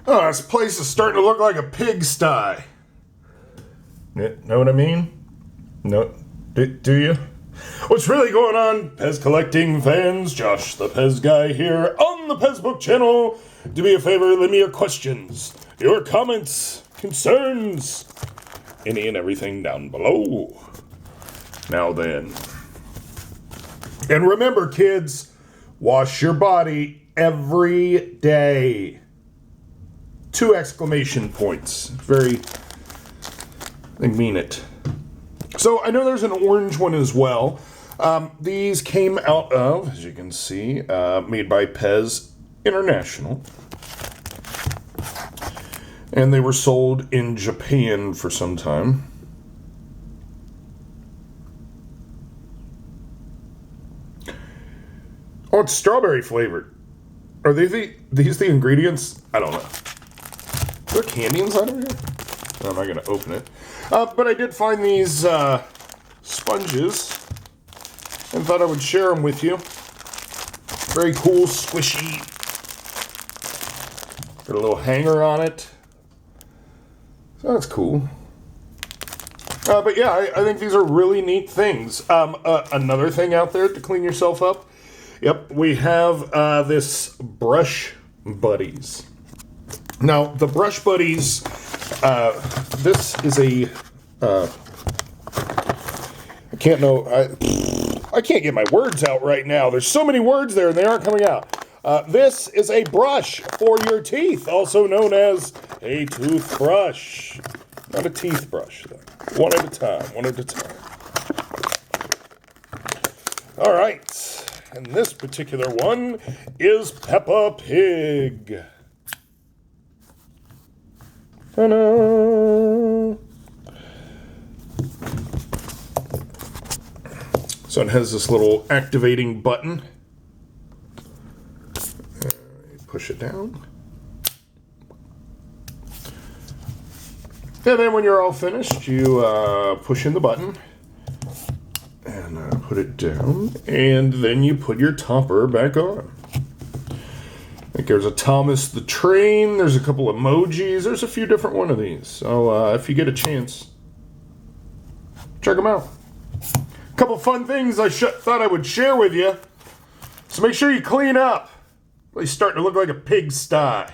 Oh, this place is starting to look like a pigsty. Know what I mean? No, do you? What's really going on, PEZ collecting fans? Josh, the PEZ guy here on the PEZ Book channel. Do me a favor, leave me your questions, your comments, concerns, any and everything down below. Now then. And remember, kids, wash your body every day. 2 exclamation points. They mean it. So I know there's an orange one as well. These came out of, as you can see, made by PEZ International. And they were sold in Japan for some time. Oh, it's strawberry flavored. Are these the ingredients? I don't know. Is there candy inside of here? I'm not going to open it. But I did find these sponges and thought I would share them with you. Very cool, squishy. Got a little hanger on it. So that's cool. But yeah, I think these are really neat things. Another thing out there to clean yourself up. Yep, we have this Brush Buddies. Now, the Brush Buddies, this is a, I can't get my words out right now. There's so many words there and they aren't coming out. This is a brush for your teeth, also known as a toothbrush. Not a teeth brush, though. One at a time. All right. And this particular one is Peppa Pig. Ta-da! So it has this little activating button. Push it down. And then when you're all finished, you push in the button. And put it down, and then you put your topper back on. I think there's a Thomas the Train, there's a couple emojis, there's a few different one of these. So if you get a chance, check them out. A couple fun things I thought I would share with you. So make sure you clean up. It's starting to look like a pigsty.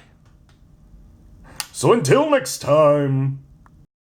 So until next time.